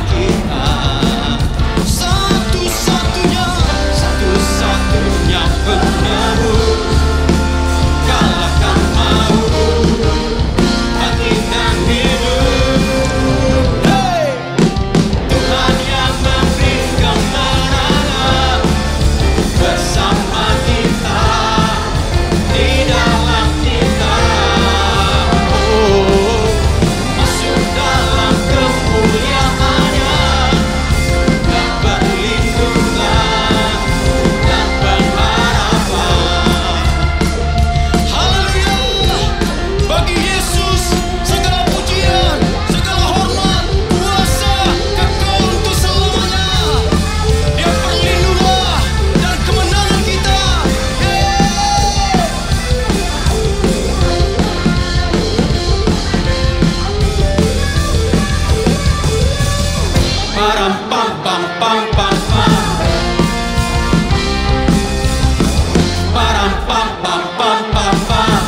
kita. Satu-satunya penebus, kalahkan maut, mati dan hidup. Hey! Tuhan yang memberi kemenangan bersama kita, di dalam kita. Oh, masuk dalam kemuliaannya dan perlindungan dan pengharapan. Haleluya! Bagi Yesus segala pujian, segala hormat, kuasa, kekal untuk selamanya. Dia perlindungan dan kemenangan kita. Param pam pam pam pam pam. Param pam pam pam pam pam.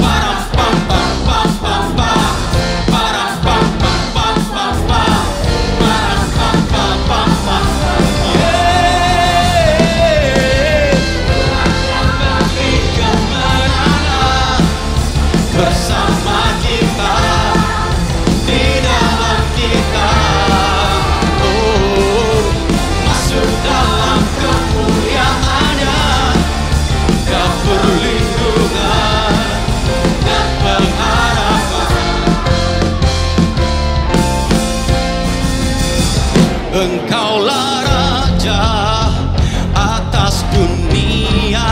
Param pam pam pam pam pam. Param pam pam pam pam pam. Param pam pam pam pam. Bagi kemenangan bersama kita, di dalam kita. Oh, masuk dalam kemuliaannya dan perlindungan dan pengharapan. Engkaulah Raja atas dunia,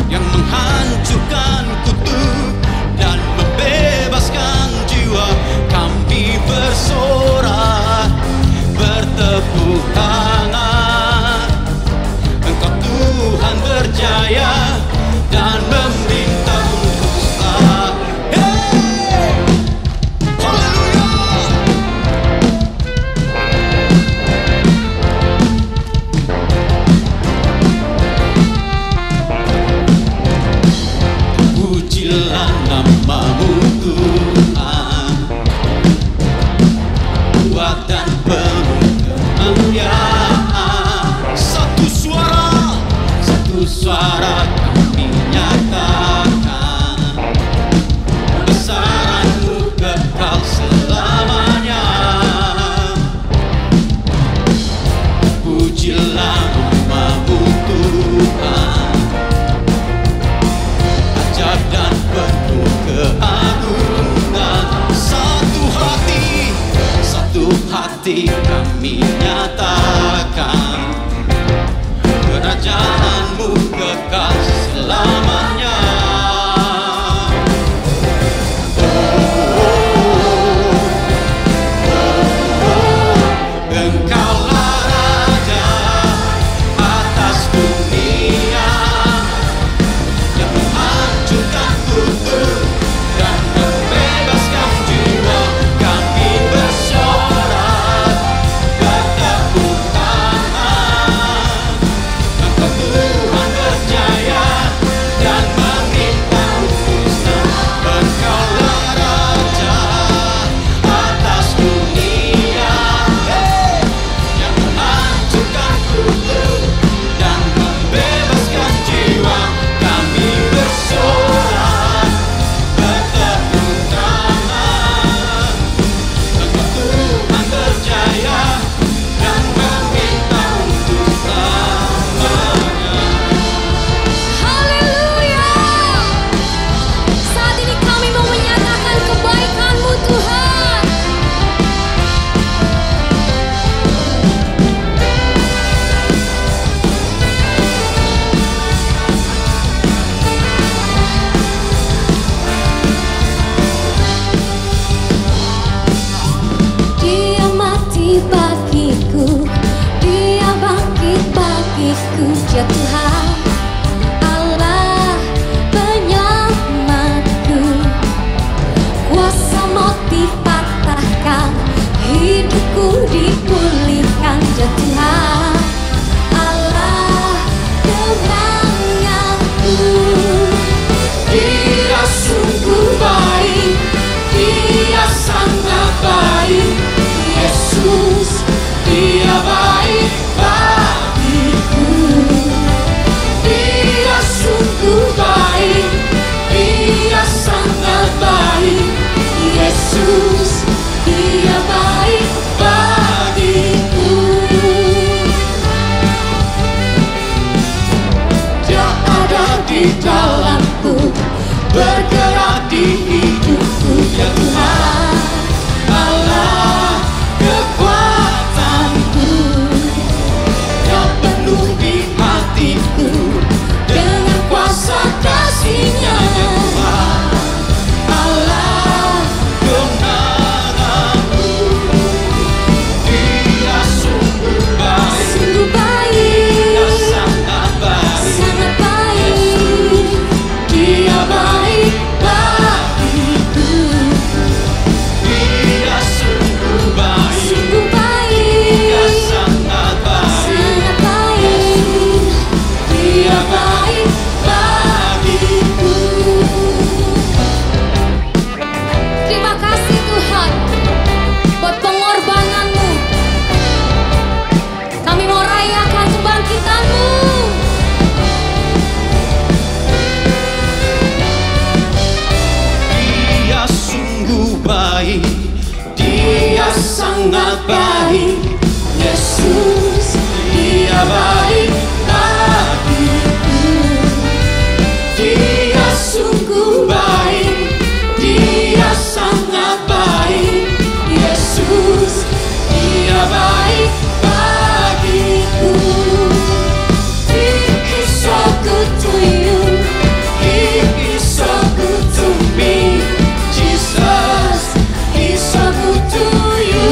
yang menghancurkan kutuk dan membebaskan jiwa. Kami bersorak, bertepuk tangan. Engkau Tuhan berjaya dan meminta untuk sah. Hey! Haleluya! Pujilah namamu Tuhan, kuat dan penuh kemuliaan. Satu suara kami nyatakan, kebesaran-Mu kekal selamanya. Pujilah namamu Tuhan, ajaib dan penuh keagungan. Satu hati kami nyatakan, kerajaan-Mu kekal selamanya. Engkaulah Raja atas dunia, yang menghancurkan kutuk dan membebaskan jiwa. Kami bersorak, bertepuk tangan. Engkau Tuhan berjaya dan meminta untuk sah. Engkaulah Raja atas dunia, yang menghancurkan kutuk dan membebaskan jiwa. Kami bersorak, bertepuk tangan. Engkau Tuhan berjaya dan meminta untuk selamanya. Haleluya! Saat ini kami mau menyatakan kebaikan-Mu Tuhan. Dia mati bagiku, Dia bangkit bagiku, ya Tuhan, Allah penyelamatku. Kuasa maut dipatahkan, hidupku dipulihkan, ya Tuhan, Allah kenanganku. Dia sungguh baik, Dia baik, Dia sangat baik. Yesus, Dia baik bagiku. Dia sungguh baik, Dia sangat baik. Yesus, Dia baik bagiku. He is so good to you. He is so good to me. Jesus, He's so good to you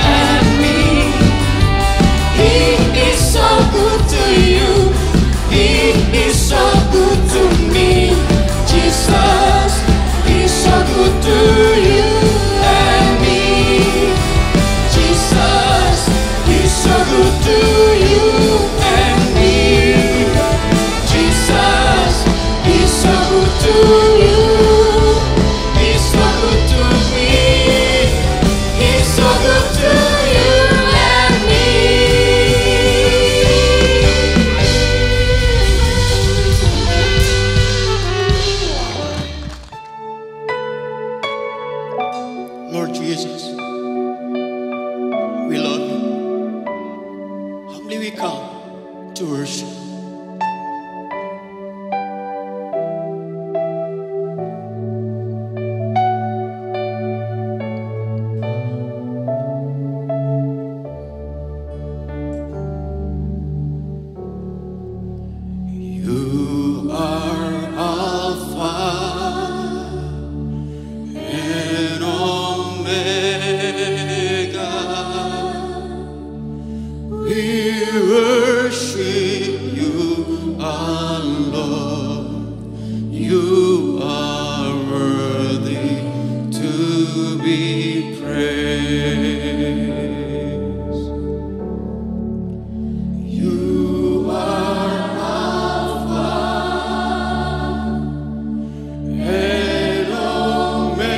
and me. He is so good to you. He is so good to me. Jesus, He's so good to you and me. Jesus, He's so good to you and me. Jesus, He's so good to you. He's so good to me. He's so good to you and me. Lord Jesus, we love you. Humbly we come to worship. You are Alpha and Omega. We worship you, our Lord. You are worthy to be praised. You are Alpha and Omega.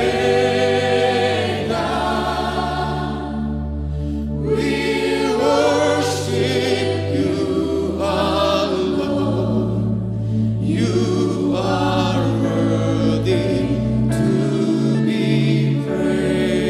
We worship you, our Lord. You are worthy to be praised.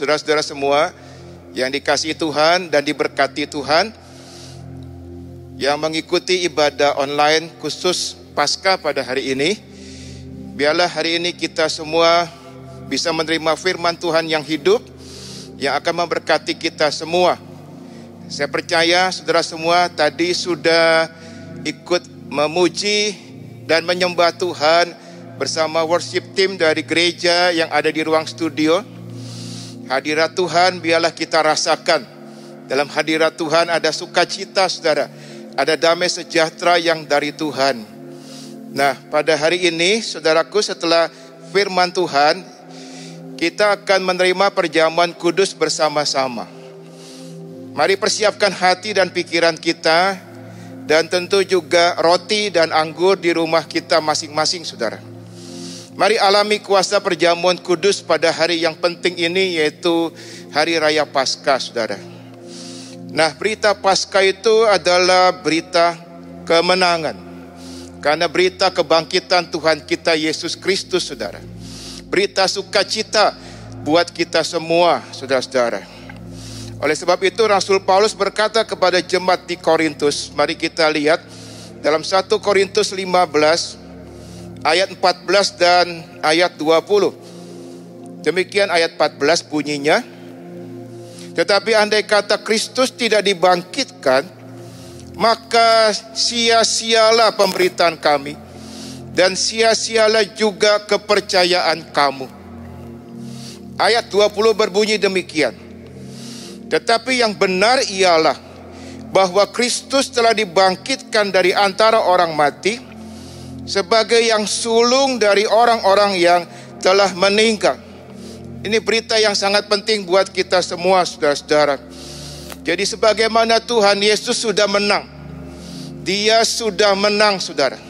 saudara-saudara semua yang dikasihi Tuhan dan diberkati Tuhan, yang mengikuti ibadah online khusus Paskah pada hari ini. Biarlah hari ini kita semua bisa menerima firman Tuhan yang hidup, yang akan memberkati kita semua. Saya percaya saudara semua tadi sudah ikut memuji dan menyembah Tuhan bersama worship team dari gereja yang ada di ruang studio. Hadirat Tuhan biarlah kita rasakan. Dalam hadirat Tuhan ada sukacita, saudara. Ada damai sejahtera yang dari Tuhan. Nah, pada hari ini, saudaraku, setelah firman Tuhan, kita akan menerima perjamuan kudus bersama-sama. Mari persiapkan hati dan pikiran kita, dan tentu juga roti dan anggur di rumah kita masing-masing, saudara. Mari alami kuasa perjamuan kudus pada hari yang penting ini, yaitu Hari Raya Paskah, saudara. Nah, berita Paskah itu adalah berita kemenangan. Karena berita kebangkitan Tuhan kita Yesus Kristus, saudara. Berita sukacita buat kita semua, saudara-saudara. Oleh sebab itu Rasul Paulus berkata kepada jemaat di Korintus. Mari kita lihat dalam 1 Korintus 15 ayat 14 dan ayat 20. Demikian ayat 14 bunyinya. Tetapi andai kata Kristus tidak dibangkitkan, maka sia-sialah pemberitaan kami, dan sia-sialah juga kepercayaan kamu. Ayat 20 berbunyi demikian. Tetapi yang benar ialah bahwa Kristus telah dibangkitkan dari antara orang mati sebagai yang sulung dari orang-orang yang telah meninggal. Ini berita yang sangat penting buat kita semua, saudara-saudara. Jadi sebagaimana Tuhan Yesus sudah menang, Dia sudah menang, saudara.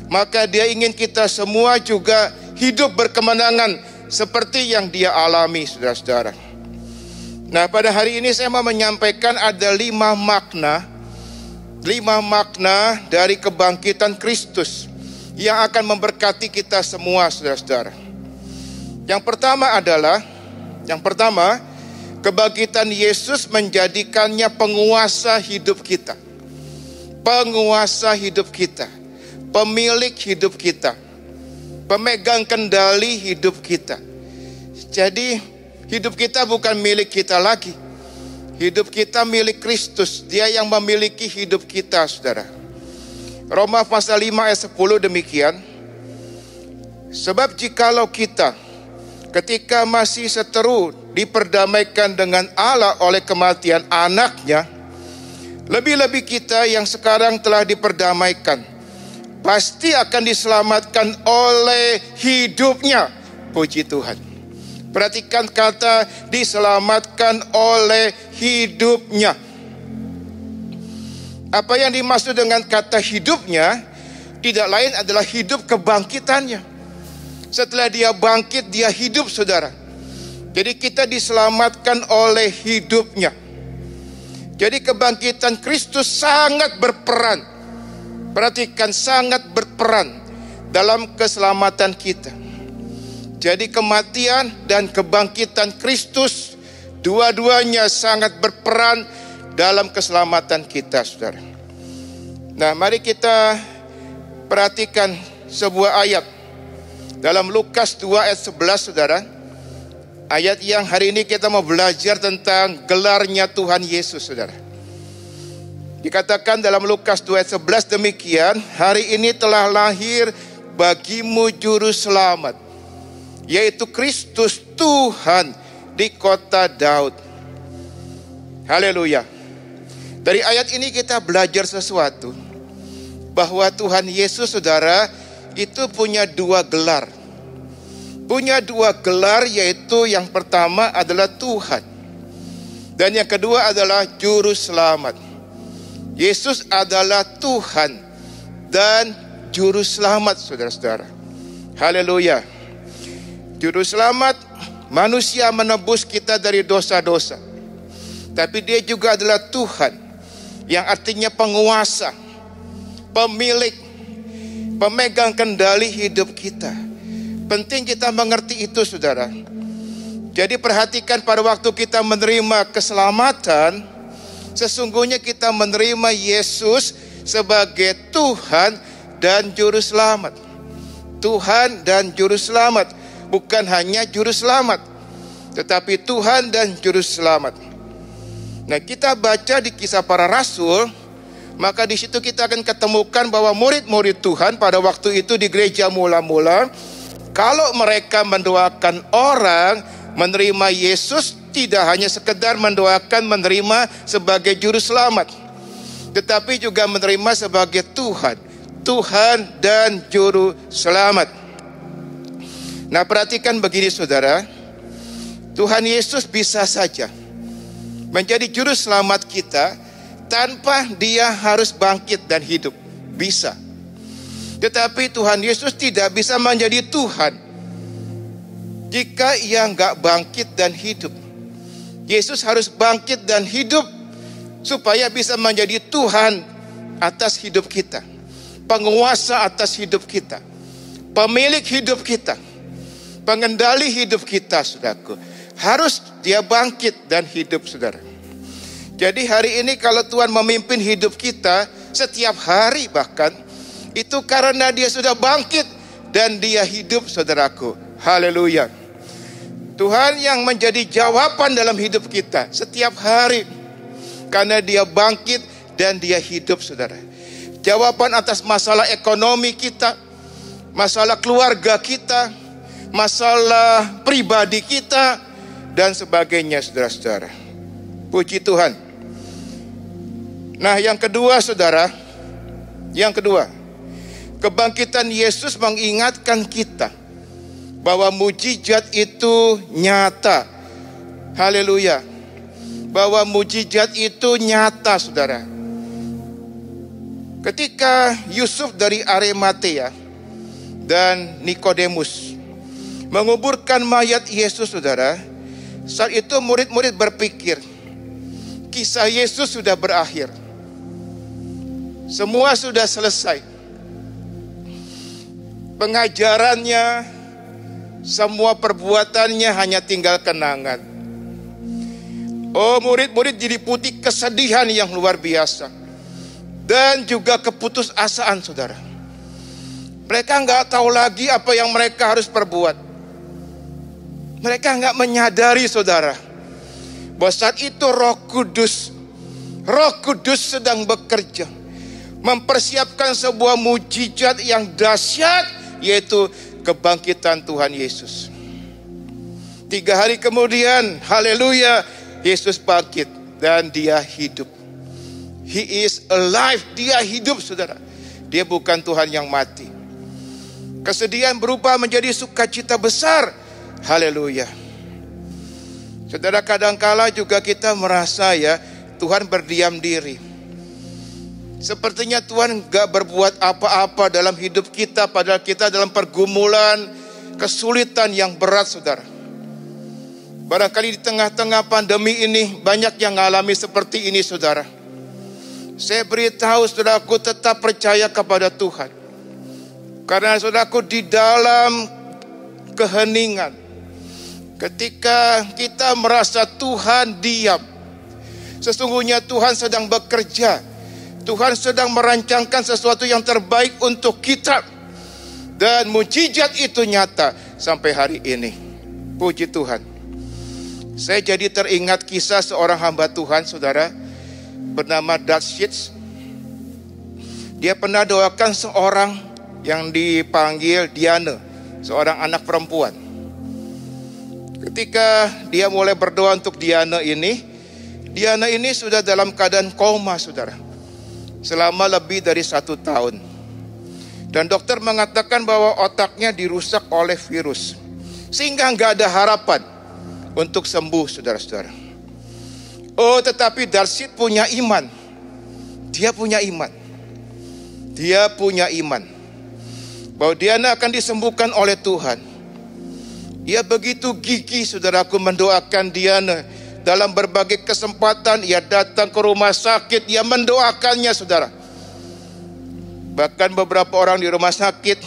Maka Dia ingin kita semua juga hidup berkemenangan seperti yang Dia alami, saudara-saudara. Nah, pada hari ini saya mau menyampaikan ada 5 makna dari kebangkitan Kristus yang akan memberkati kita semua, saudara-saudara. Yang pertama, kebangkitan Yesus menjadikannya penguasa hidup kita. Penguasa hidup kita, pemilik hidup kita, pemegang kendali hidup kita. Jadi hidup kita bukan milik kita lagi. Hidup kita milik Kristus. Dia yang memiliki hidup kita, saudara. Roma pasal 5 ayat 10 demikian. Sebab jikalau kita ketika masih seteru diperdamaikan dengan Allah oleh kematian anaknya, lebih-lebih kita yang sekarang telah diperdamaikan pasti akan diselamatkan oleh hidupnya. Puji Tuhan. Perhatikan kata diselamatkan oleh hidupnya. Apa yang dimaksud dengan kata hidupnya tidak lain adalah hidup kebangkitannya. Setelah Dia bangkit, Dia hidup, saudara. Jadi kita diselamatkan oleh hidupnya. Jadi kebangkitan Kristus sangat berperan. Perhatikan, sangat berperan dalam keselamatan kita. Jadi kematian dan kebangkitan Kristus dua-duanya sangat berperan dalam keselamatan kita, saudara. Nah, mari kita perhatikan sebuah ayat dalam Lukas 2 ayat 11, saudara. Ayat yang hari ini kita mau belajar tentang gelarnya Tuhan Yesus, saudara. Dikatakan dalam Lukas 2 ayat 11 demikian, hari ini telah lahir bagimu juru selamat, yaitu Kristus Tuhan di kota Daud. Haleluya. Dari ayat ini kita belajar sesuatu, bahwa Tuhan Yesus, saudara, itu punya 2 gelar. Punya 2 gelar, yaitu yang pertama adalah Tuhan, dan yang kedua adalah Juru Selamat. Yesus adalah Tuhan dan Juru Selamat, saudara-saudara. Haleluya. Juru Selamat, manusia menebus kita dari dosa-dosa. Tapi Dia juga adalah Tuhan, yang artinya penguasa, pemilik, pemegang kendali hidup kita. Penting kita mengerti itu, saudara. Jadi perhatikan, pada waktu kita menerima keselamatan, sesungguhnya kita menerima Yesus sebagai Tuhan dan Juru Selamat. Tuhan dan Juru Selamat, bukan hanya Juru Selamat, tetapi Tuhan dan Juru Selamat. Nah, kita baca di Kisah Para Rasul, maka di situ kita akan ketemukan bahwa murid-murid Tuhan pada waktu itu di gereja mula-mula, kalau mereka mendoakan orang menerima Yesus, tidak hanya sekedar mendoakan menerima sebagai Juru Selamat, tetapi juga menerima sebagai Tuhan dan Juru Selamat. Nah, perhatikan begini saudara, Tuhan Yesus bisa saja menjadi Juru Selamat kita tanpa dia harus bangkit dan hidup. Bisa. Tetapi Tuhan Yesus tidak bisa menjadi Tuhan jika ia nggak bangkit dan hidup. Yesus harus bangkit dan hidup supaya bisa menjadi Tuhan atas hidup kita, penguasa atas hidup kita, pemilik hidup kita, pengendali hidup kita, saudaraku. Harus dia bangkit dan hidup, saudara. Jadi hari ini kalau Tuhan memimpin hidup kita setiap hari bahkan, itu karena dia sudah bangkit dan dia hidup, saudaraku. Haleluya. Tuhan yang menjadi jawaban dalam hidup kita setiap hari, karena dia bangkit dan dia hidup, saudara. Jawaban atas masalah ekonomi kita, masalah keluarga kita, masalah pribadi kita, dan sebagainya, saudara-saudara. Puji Tuhan. Nah, yang kedua, saudara, yang kedua, kebangkitan Yesus mengingatkan kita bahwa mujizat itu nyata. Haleluya. Bahwa mujizat itu nyata, saudara. Ketika Yusuf dari Arimatea dan Nikodemus menguburkan mayat Yesus, saudara, saat itu murid-murid berpikir, kisah Yesus sudah berakhir. Semua sudah selesai. Pengajarannya, semua perbuatannya hanya tinggal kenangan. Oh, murid-murid diliputi kesedihan yang luar biasa. Dan juga keputusasaan, saudara. Mereka nggak tahu lagi apa yang mereka harus perbuat. Mereka nggak menyadari, saudara, bahwa saat itu Roh Kudus sedang bekerja, mempersiapkan sebuah mujizat yang dahsyat, yaitu kebangkitan Tuhan Yesus. 3 hari kemudian, haleluya, Yesus bangkit dan dia hidup. He is alive, dia hidup, saudara. Dia bukan Tuhan yang mati. Kesedihan berubah menjadi sukacita besar. Haleluya. Saudara, kadangkala juga kita merasa ya, Tuhan berdiam diri. Sepertinya Tuhan gak berbuat apa-apa dalam hidup kita, padahal kita dalam pergumulan, kesulitan yang berat, saudara. Barangkali di tengah-tengah pandemi ini banyak yang mengalami seperti ini, saudara. Saya beritahu saudaraku, tetap percaya kepada Tuhan. Karena saudaraku, di dalam keheningan, ketika kita merasa Tuhan diam, sesungguhnya Tuhan sedang bekerja. Tuhan sedang merancangkan sesuatu yang terbaik untuk kita. Dan mujizat itu nyata sampai hari ini. Puji Tuhan. Saya jadi teringat kisah seorang hamba Tuhan, saudara, bernama Datsits. Dia pernah doakan seorang yang dipanggil Diana, seorang anak perempuan. Ketika dia mulai berdoa untuk Diana ini sudah dalam keadaan koma, saudara, selama lebih dari 1 tahun. Dan dokter mengatakan bahwa otaknya dirusak oleh virus, sehingga nggak ada harapan untuk sembuh, saudara-saudara. Oh, tetapi Datsits punya iman. Dia punya iman bahwa Diana akan disembuhkan oleh Tuhan. Ia begitu gigih, saudaraku, mendoakan Diana. Dalam berbagai kesempatan ia datang ke rumah sakit, ia mendoakannya, saudara. Bahkan beberapa orang di rumah sakit,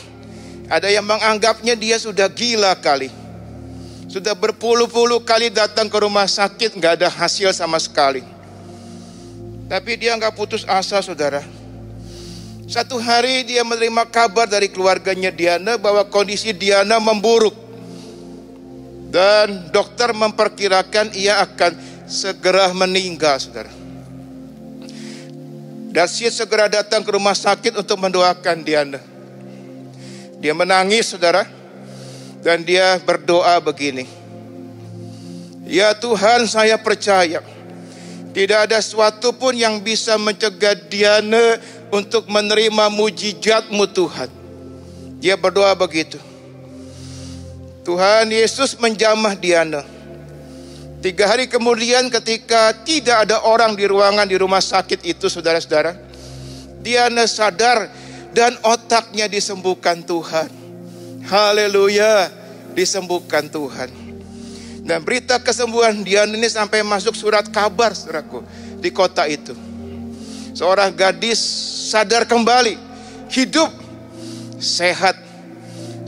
ada yang menganggapnya dia sudah gila kali. Sudah berpuluh-puluh kali datang ke rumah sakit, nggak ada hasil sama sekali. Tapi dia nggak putus asa, saudara. Satu hari dia menerima kabar dari keluarganya Diana bahwa kondisi Diana memburuk. Dan dokter memperkirakan ia akan segera meninggal, saudara. Dasyid segera datang ke rumah sakit untuk mendoakan Diana. Dia menangis, saudara. Dan dia berdoa begini. Ya Tuhan, saya percaya tidak ada sesuatu pun yang bisa mencegah Diana untuk menerima mujizat-Mu, Tuhan. Dia berdoa begitu. Tuhan Yesus menjamah Diana. 3 hari kemudian ketika tidak ada orang di ruangan di rumah sakit itu, saudara-saudara, Diana sadar dan otaknya disembuhkan Tuhan. Haleluya, disembuhkan Tuhan. Dan berita kesembuhan Diana ini sampai masuk surat kabar, saudaraku, di kota itu. Seorang gadis sadar kembali, hidup, sehat.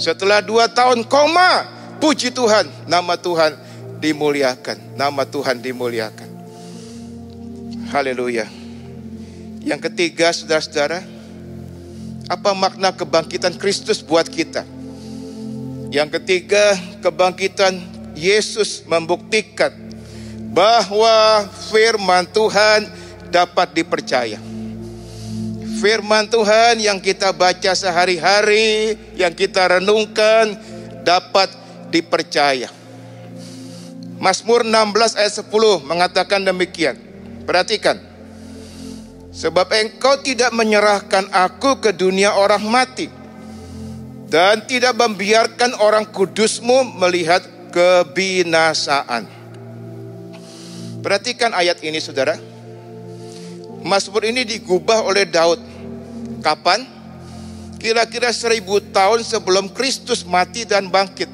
Setelah 2 tahun koma, puji Tuhan, nama Tuhan dimuliakan. Nama Tuhan dimuliakan. Haleluya. Yang ketiga, saudara-saudara, apa makna kebangkitan Kristus buat kita? Yang ketiga, kebangkitan Yesus membuktikan bahwa firman Tuhan dapat dipercaya. Firman Tuhan yang kita baca sehari-hari, yang kita renungkan, dapat dipercaya. Mazmur 16 ayat 10 mengatakan demikian. Perhatikan. Sebab Engkau tidak menyerahkan aku ke dunia orang mati, dan tidak membiarkan orang kudus-Mu melihat kebinasaan. Perhatikan ayat ini, saudara. Mazmur ini digubah oleh Daud. Kapan? Kira-kira 1000 tahun sebelum Kristus mati dan bangkit.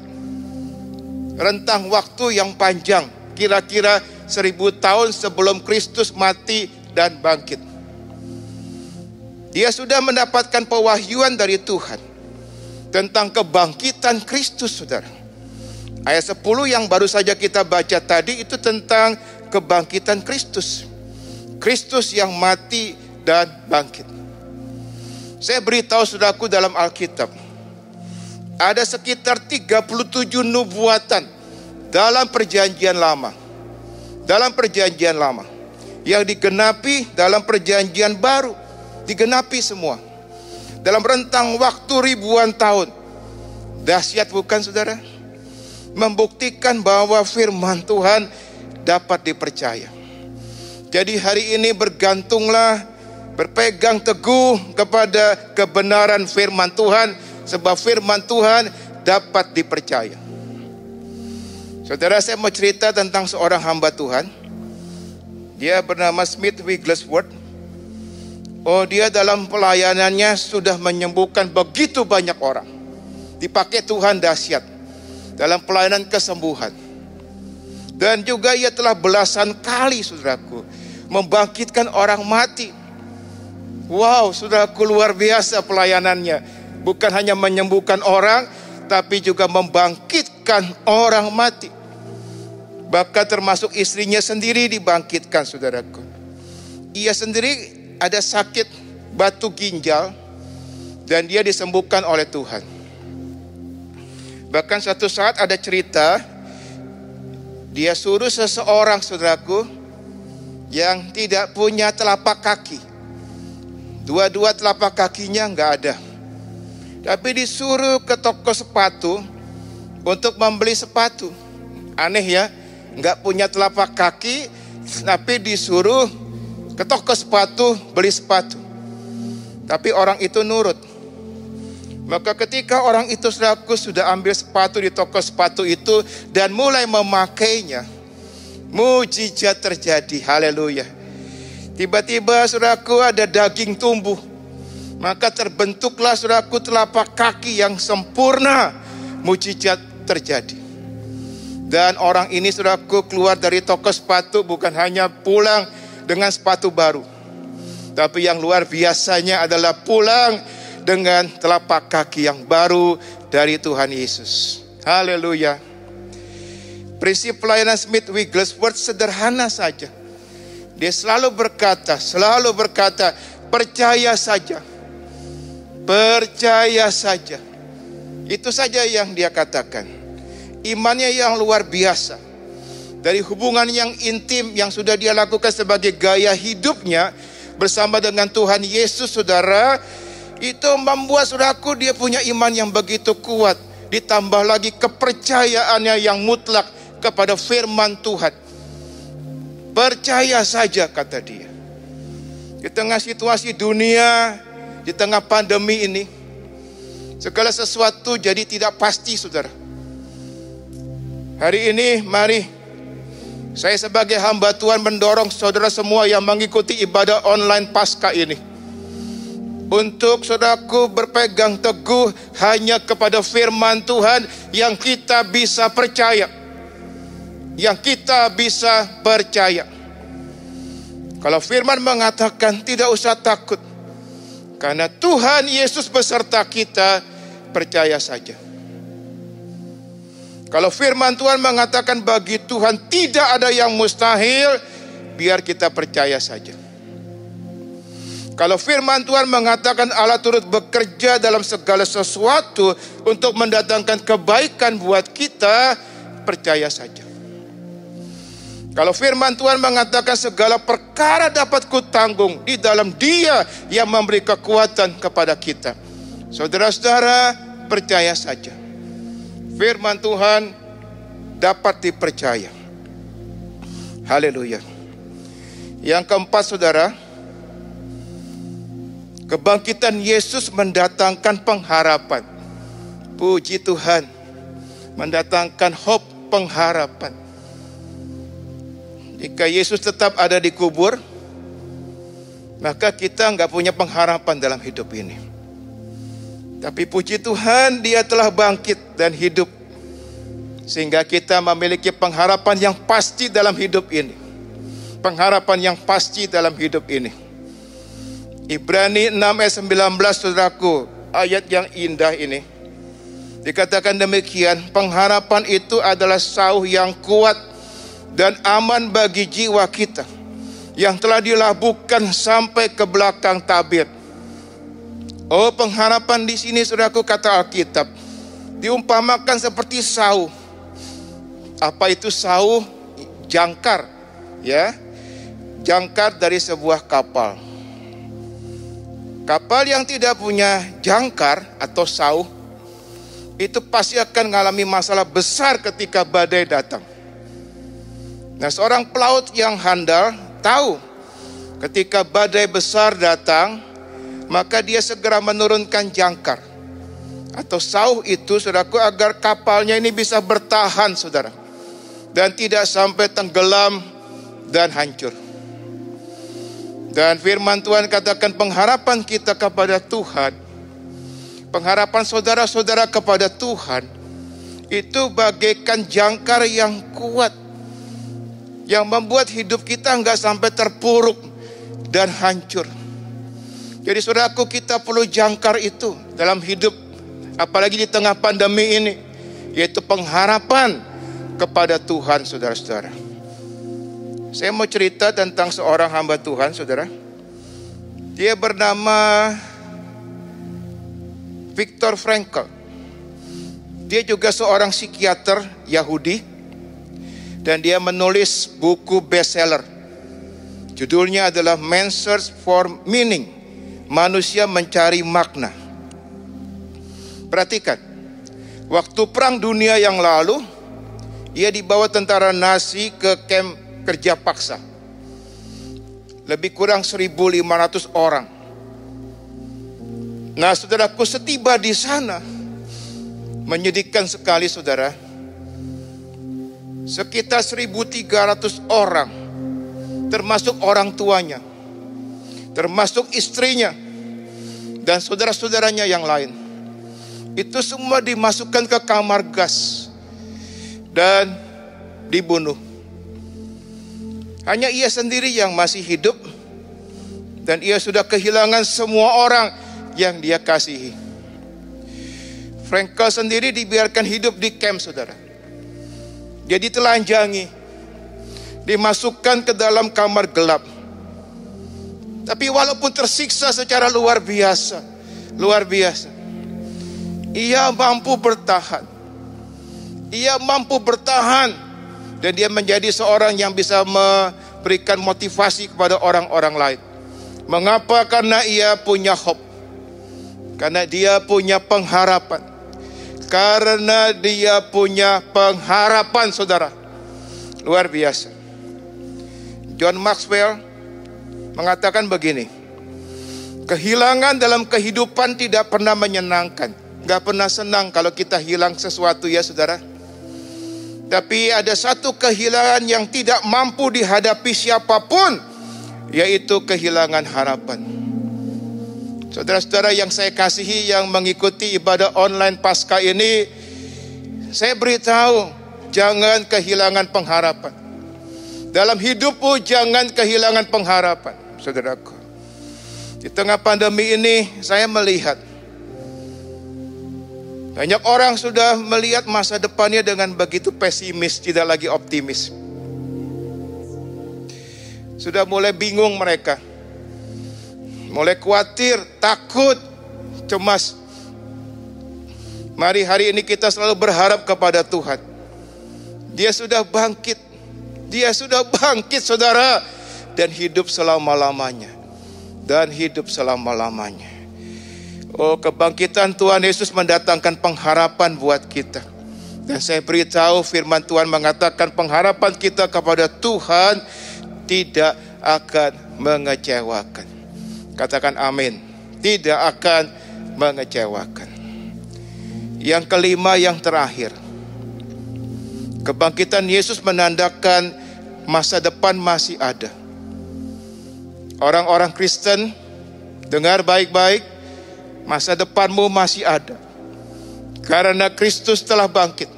Rentang waktu yang panjang. Kira-kira 1000 tahun sebelum Kristus mati dan bangkit. Dia sudah mendapatkan pewahyuan dari Tuhan tentang kebangkitan Kristus, saudara. Ayat 10 yang baru saja kita baca tadi itu tentang kebangkitan Kristus. Kristus yang mati dan bangkit. Saya beritahu saudaraku, dalam Alkitab ada sekitar 37 nubuatan dalam perjanjian lama. Dalam perjanjian lama yang digenapi dalam perjanjian baru. Digenapi semua dalam rentang waktu ribuan tahun. Dahsyat bukan, saudara? Membuktikan bahwa firman Tuhan dapat dipercaya. Jadi hari ini bergantunglah, berpegang teguh kepada kebenaran firman Tuhan, sebab firman Tuhan dapat dipercaya. Saudara, saya mau cerita tentang seorang hamba Tuhan. Dia bernama Smith Wigglesworth. Oh, dia dalam pelayanannya sudah menyembuhkan begitu banyak orang. Dipakai Tuhan dahsyat dalam pelayanan kesembuhan. Dan juga ia telah belasan kali, saudaraku, membangkitkan orang mati. Wow, saudaraku, luar biasa pelayanannya. Bukan hanya menyembuhkan orang, tapi juga membangkitkan orang mati. Bahkan termasuk istrinya sendiri dibangkitkan, saudaraku. Ia sendiri ada sakit batu ginjal dan dia disembuhkan oleh Tuhan. Bahkan suatu saat ada cerita, dia suruh seseorang, saudaraku, yang tidak punya telapak kaki. Dua-dua telapak kakinya nggak ada. Tapi disuruh ke toko sepatu untuk membeli sepatu. Aneh ya, nggak punya telapak kaki, tapi disuruh ke toko sepatu beli sepatu. Tapi orang itu nurut. Maka ketika orang itu, saudaraku, sudah ambil sepatu di toko sepatu itu dan mulai memakainya, mujizat terjadi. Haleluya. Tiba-tiba, saudaraku, ada daging tumbuh. Maka terbentuklah, saudaraku, telapak kaki yang sempurna. Mujizat terjadi. Dan orang ini, saudaraku, keluar dari toko sepatu bukan hanya pulang dengan sepatu baru, tapi yang luar biasanya adalah pulang dengan telapak kaki yang baru dari Tuhan Yesus. Haleluya. Prinsip pelayanan Smith Wigglesworth sederhana saja. Dia selalu berkata, percaya saja. Percaya saja. Itu saja yang dia katakan. Imannya yang luar biasa. Dari hubungan yang intim yang sudah dia lakukan sebagai gaya hidupnya bersama dengan Tuhan Yesus, saudara, itu membuat saudaraku dia punya iman yang begitu kuat. Ditambah lagi kepercayaannya yang mutlak kepada firman Tuhan. Percaya saja, kata dia. Di tengah situasi dunia, di tengah pandemi ini, segala sesuatu jadi tidak pasti, saudara. Hari ini mari saya sebagai hamba Tuhan mendorong saudara semua yang mengikuti ibadah online Paskah ini, untuk saudaraku berpegang teguh hanya kepada firman Tuhan yang kita bisa percaya. Yang kita bisa percaya. Kalau firman mengatakan tidak usah takut, karena Tuhan Yesus beserta kita, percaya saja. Kalau firman Tuhan mengatakan bagi Tuhan tidak ada yang mustahil, biar kita percaya saja. Kalau firman Tuhan mengatakan Allah turut bekerja dalam segala sesuatu untuk mendatangkan kebaikan buat kita, percaya saja. Kalau firman Tuhan mengatakan segala perkara dapat kutanggung di dalam Dia yang memberi kekuatan kepada kita, saudara-saudara, percaya saja. Firman Tuhan dapat dipercaya. Haleluya. Yang keempat, saudara, kebangkitan Yesus mendatangkan pengharapan. Puji Tuhan, mendatangkan hope, pengharapan. Jika Yesus tetap ada di kubur, maka kita nggak punya pengharapan dalam hidup ini. Tapi puji Tuhan, Dia telah bangkit dan hidup, sehingga kita memiliki pengharapan yang pasti dalam hidup ini. Pengharapan yang pasti dalam hidup ini. Ibrani 6 ayat 19, saudaraku, ayat yang indah ini. Dikatakan demikian, pengharapan itu adalah sauh yang kuat dan aman bagi jiwa kita, yang telah dilabuhkan sampai ke belakang tabir. Oh, pengharapan di sini, saudaraku, kata Alkitab, diumpamakan seperti sauh. Apa itu sauh? Jangkar, ya, jangkar dari sebuah kapal. Kapal yang tidak punya jangkar atau sauh, itu pasti akan mengalami masalah besar ketika badai datang. Nah, seorang pelaut yang handal tahu ketika badai besar datang, maka dia segera menurunkan jangkar atau sauh itu, saudaraku, agar kapalnya ini bisa bertahan, saudara, dan tidak sampai tenggelam dan hancur. Dan firman Tuhan katakan pengharapan kita kepada Tuhan, pengharapan saudara-saudara kepada Tuhan, itu bagaikan jangkar yang kuat, yang membuat hidup kita nggak sampai terpuruk dan hancur. Jadi saudaraku, kita perlu jangkar itu dalam hidup, apalagi di tengah pandemi ini, yaitu pengharapan kepada Tuhan, saudara-saudara. Saya mau cerita tentang seorang hamba Tuhan, saudara. Dia bernama Viktor Frankl. Dia juga seorang psikiater Yahudi. Dan dia menulis buku bestseller. Judulnya adalah Man's Search for Meaning, Manusia Mencari Makna. Perhatikan, waktu Perang Dunia yang lalu, ia dibawa tentara Nazi ke kamp kerja paksa. Lebih kurang 1.500 orang. Nah, saudaraku, setiba di sana, menyedihkan sekali, saudara. Sekitar 1.300 orang, termasuk orang tuanya, termasuk istrinya, dan saudara-saudaranya yang lain. Itu semua dimasukkan ke kamar gas dan dibunuh. Hanya ia sendiri yang masih hidup, dan ia sudah kehilangan semua orang yang dia kasihi. Frankl sendiri dibiarkan hidup di camp, saudara. Dia ditelanjangi, dimasukkan ke dalam kamar gelap. Tapi walaupun tersiksa secara luar biasa, ia mampu bertahan. Ia mampu bertahan, dan dia menjadi seorang yang bisa memberikan motivasi kepada orang-orang lain. Mengapa? Karena ia punya hope. Karena dia punya pengharapan. Karena dia punya pengharapan, saudara. Luar biasa. John Maxwell mengatakan begini, kehilangan dalam kehidupan tidak pernah menyenangkan. Gak pernah senang kalau kita hilang sesuatu, ya saudara. Tapi ada satu kehilangan yang tidak mampu dihadapi siapapun, yaitu kehilangan harapan. Saudara-saudara yang saya kasihi, yang mengikuti ibadah online Paskah ini, saya beritahu, jangan kehilangan pengharapan. Dalam hidupmu jangan kehilangan pengharapan, saudaraku. Di tengah pandemi ini saya melihat banyak orang sudah melihat masa depannya dengan begitu pesimis, tidak lagi optimis. Sudah mulai bingung mereka, mulai khawatir, takut, cemas. Mari hari ini kita selalu berharap kepada Tuhan. Dia sudah bangkit. Dia sudah bangkit, saudara. Dan hidup selama-lamanya. Dan hidup selama-lamanya. Oh, kebangkitan Tuhan Yesus mendatangkan pengharapan buat kita. Dan saya beritahu firman Tuhan mengatakan pengharapan kita kepada Tuhan tidak akan mengecewakan. Katakan amin. Tidak akan mengecewakan. Yang kelima, yang terakhir, kebangkitan Yesus menandakan masa depan masih ada. Orang-orang Kristen, dengar baik-baik, masa depanmu masih ada. Karena Kristus telah bangkit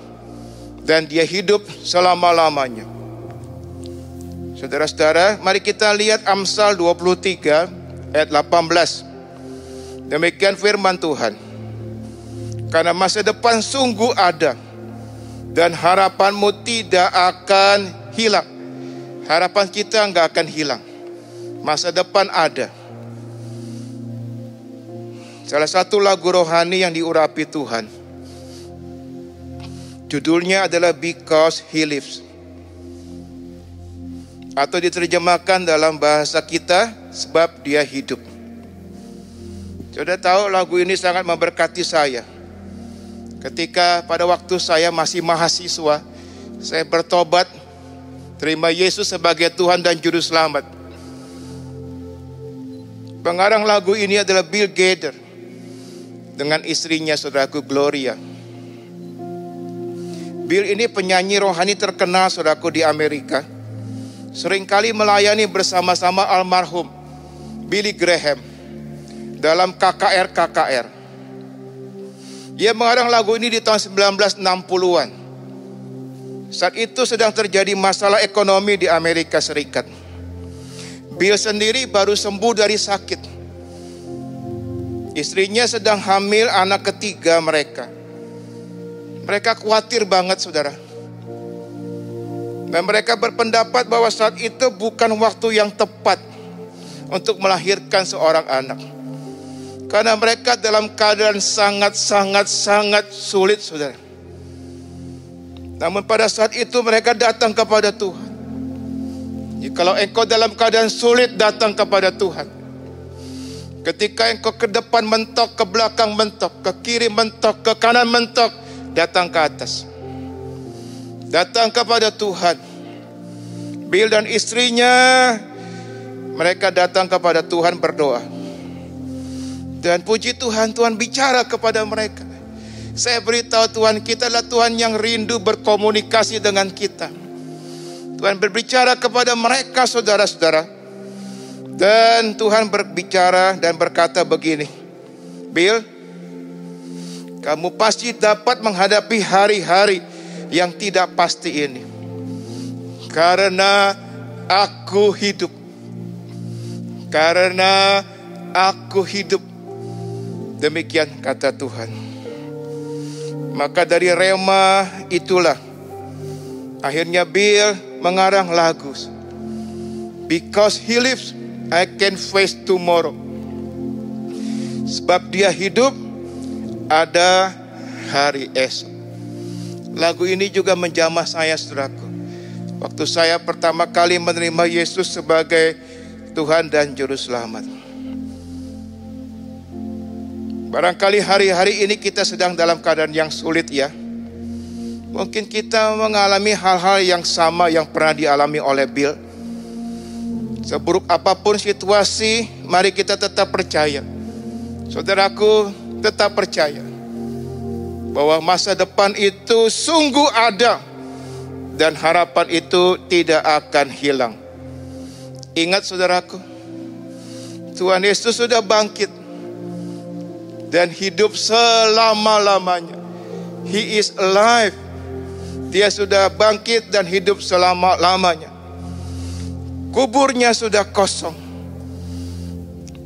dan dia hidup selama-lamanya. Saudara-saudara, mari kita lihat Amsal 23 ayat 18. Demikian firman Tuhan. Karena masa depan sungguh ada dan harapanmu tidak akan hilang. Harapan kita enggak akan hilang. Masa depan ada. Salah satu lagu rohani yang diurapi Tuhan, judulnya adalah Because He Lives. Atau diterjemahkan dalam bahasa kita, sebab dia hidup. Sudah tahu lagu ini sangat memberkati saya. Ketika pada waktu saya masih mahasiswa, saya bertobat, terima Yesus sebagai Tuhan dan Juru Selamat. Pengarang lagu ini adalah Bill Gaither dengan istrinya, saudaraku, Gloria. Bill ini penyanyi rohani terkenal, saudaraku, di Amerika. Seringkali melayani bersama-sama almarhum Billy Graham dalam KKR. Dia mengarang lagu ini di tahun 1960-an. Saat itu sedang terjadi masalah ekonomi di Amerika Serikat. Bill sendiri baru sembuh dari sakit. Istrinya sedang hamil anak ketiga mereka. Mereka khawatir banget, saudara. Dan mereka berpendapat bahwa saat itu bukan waktu yang tepat untuk melahirkan seorang anak. Karena mereka dalam keadaan sangat sulit, saudara. Namun pada saat itu mereka datang kepada Tuhan. Jikalau engkau dalam keadaan sulit, datang kepada Tuhan. Ketika engkau ke depan mentok, ke belakang mentok, ke kiri mentok, ke kanan mentok, datang ke atas. Datang kepada Tuhan. Bill dan istrinya, mereka datang kepada Tuhan berdoa. Dan puji Tuhan, Tuhan bicara kepada mereka. Saya beritahu Tuhan, kita adalah Tuhan yang rindu berkomunikasi dengan kita. Tuhan berbicara kepada mereka, saudara-saudara. Dan Tuhan berbicara dan berkata begini, Bill, kamu pasti dapat menghadapi hari-hari yang tidak pasti ini. Karena aku hidup. Karena aku hidup. Demikian kata Tuhan. Maka dari rema itulah Akhirnya Bill mengarang lagu. Because he lives, I can face tomorrow. Sebab dia hidup, ada hari esok. Lagu ini juga menjamah saya, saudaraku. Waktu saya pertama kali menerima Yesus sebagai Tuhan dan Juru Selamat. Barangkali hari-hari ini kita sedang dalam keadaan yang sulit ya. Mungkin kita mengalami hal-hal yang sama yang pernah dialami oleh Bill. Seburuk apapun situasi, mari kita tetap percaya. Saudaraku, tetap percaya bahwa masa depan itu sungguh ada dan harapan itu tidak akan hilang. Ingat saudaraku, Tuhan Yesus sudah bangkit dan hidup selama-lamanya. He is alive. Dia sudah bangkit dan hidup selama-lamanya. Kuburnya sudah kosong.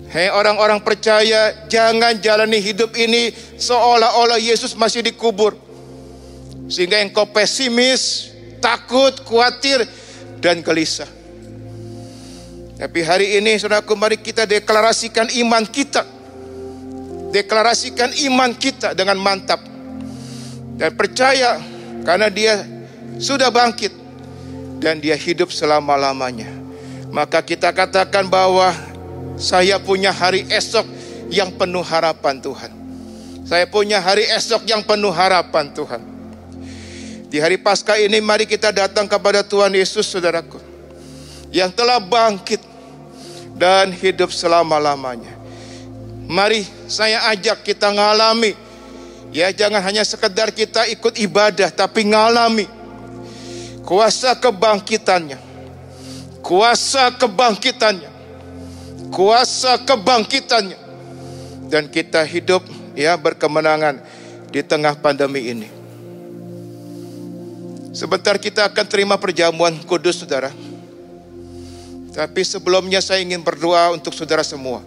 Hei orang-orang percaya, jangan jalani hidup ini seolah-olah Yesus masih dikubur. Sehingga engkau pesimis, takut, khawatir, dan gelisah. Tapi hari ini saudaraku, mari kita deklarasikan iman kita. Deklarasikan iman kita dengan mantap. Dan percaya karena dia sudah bangkit dan dia hidup selama-lamanya. Maka kita katakan bahwa saya punya hari esok yang penuh harapan Tuhan. Saya punya hari esok yang penuh harapan Tuhan. Di hari Paskah ini mari kita datang kepada Tuhan Yesus, saudaraku, yang telah bangkit dan hidup selama-lamanya. Mari saya ajak kita ngalami. Ya, jangan hanya sekedar kita ikut ibadah, tapi ngalami kuasa kebangkitannya. Kuasa kebangkitannya. Kuasa kebangkitannya. Dan kita hidup ya berkemenangan di tengah pandemi ini. Sebentar kita akan terima perjamuan kudus, saudara. Tapi sebelumnya saya ingin berdoa untuk saudara semua.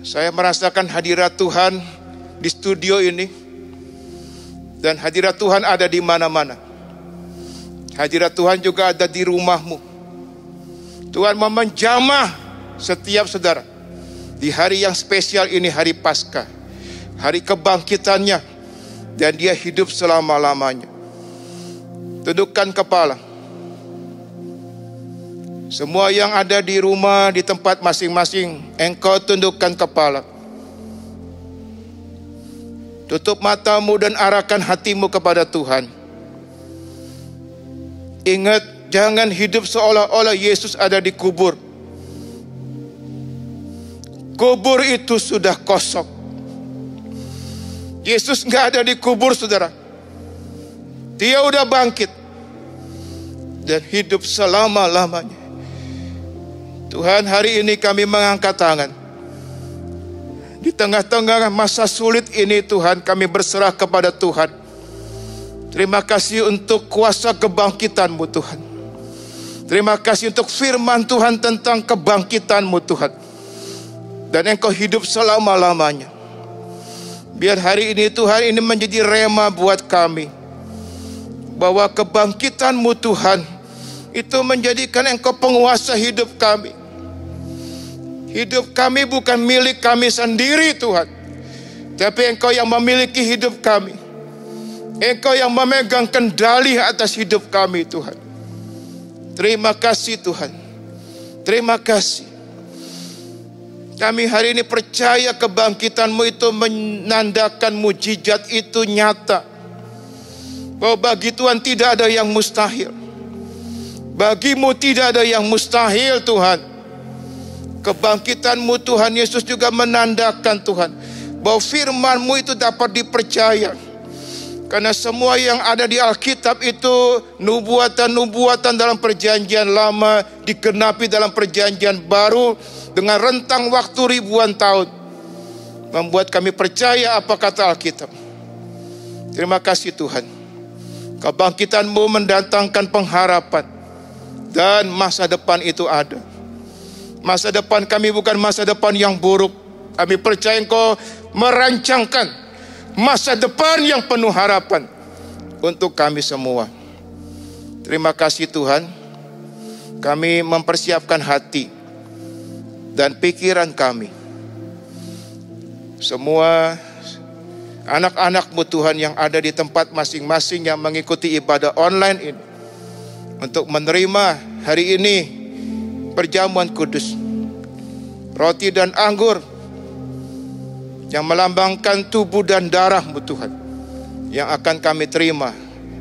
Saya merasakan hadirat Tuhan di studio ini. Dan hadirat Tuhan ada di mana-mana. Hadirat Tuhan juga ada di rumahmu. Tuhan mau menjamah setiap saudara di hari yang spesial ini, hari Paskah, hari kebangkitannya, dan dia hidup selama-lamanya. Tundukkan kepala. Semua yang ada di rumah, di tempat masing-masing, engkau tundukkan kepala. Tutup matamu dan arahkan hatimu kepada Tuhan. Ingat, jangan hidup seolah-olah Yesus ada di kubur. Kubur itu sudah kosong. Yesus gak ada di kubur, saudara. Dia udah bangkit dan hidup selama-lamanya. Tuhan, hari ini kami mengangkat tangan. Di tengah-tengah masa sulit ini, Tuhan, kami berserah kepada Tuhan. Terima kasih untuk kuasa kebangkitan-Mu, Tuhan. Terima kasih untuk firman Tuhan tentang kebangkitan-Mu, Tuhan. Dan Engkau hidup selama-lamanya. Biar hari ini, Tuhan, ini menjadi rema buat kami. Bahwa kebangkitan-Mu, Tuhan, itu menjadikan Engkau penguasa hidup kami. Hidup kami bukan milik kami sendiri, Tuhan. Tapi Engkau yang memiliki hidup kami. Engkau yang memegang kendali atas hidup kami, Tuhan. Terima kasih, Tuhan. Terima kasih. Kami hari ini percaya kebangkitan-Mu itu menandakan mujizat itu nyata. Bahwa bagi Tuhan tidak ada yang mustahil. Bagi-Mu tidak ada yang mustahil, Tuhan. Kebangkitan-Mu, Tuhan Yesus, juga menandakan, Tuhan, bahwa firman-Mu itu dapat dipercaya. Karena semua yang ada di Alkitab itu nubuatan-nubuatan dalam perjanjian lama digenapi dalam perjanjian baru dengan rentang waktu ribuan tahun. Membuat kami percaya apa kata Alkitab. Terima kasih, Tuhan. Kebangkitan-Mu mendatangkan pengharapan. Dan masa depan itu ada. Masa depan kami bukan masa depan yang buruk. Kami percaya Engkau merancangkan masa depan yang penuh harapan untuk kami semua. Terima kasih Tuhan, kami mempersiapkan hati dan pikiran kami. Semua anak-anak-Mu Tuhan yang ada di tempat masing-masing yang mengikuti ibadah online ini, untuk menerima hari ini perjamuan kudus, roti dan anggur yang melambangkan tubuh dan darah-Mu Tuhan, yang akan kami terima.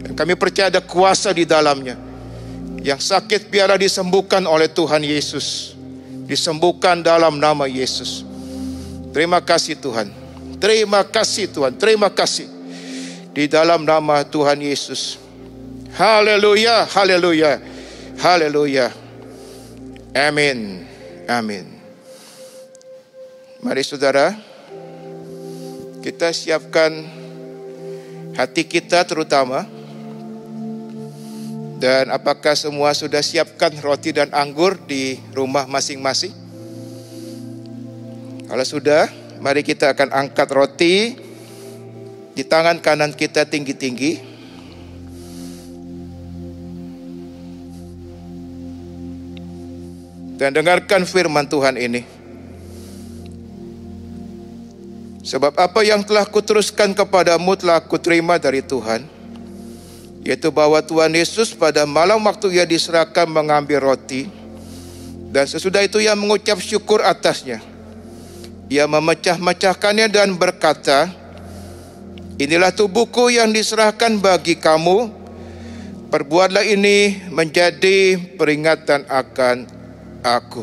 Dan kami percaya ada kuasa di dalamnya. Yang sakit biarlah disembuhkan oleh Tuhan Yesus, disembuhkan dalam nama Yesus. Terima kasih Tuhan, terima kasih Tuhan, terima kasih di dalam nama Tuhan Yesus. Haleluya, haleluya, haleluya. Amin, amin. Mari saudara, kita siapkan hati kita terutama. Dan apakah semua sudah siapkan roti dan anggur di rumah masing-masing? Kalau sudah, mari kita akan angkat roti di tangan kanan kita tinggi-tinggi. Dan dengarkan firman Tuhan ini. Sebab apa yang telah kuteruskan kepadamu telah kuterima dari Tuhan, yaitu bahwa Tuhan Yesus pada malam waktu ia diserahkan mengambil roti, dan sesudah itu ia mengucap syukur atasnya. Ia memecah-mecahkannya dan berkata, inilah tubuhku yang diserahkan bagi kamu, perbuatlah ini menjadi peringatan akan aku.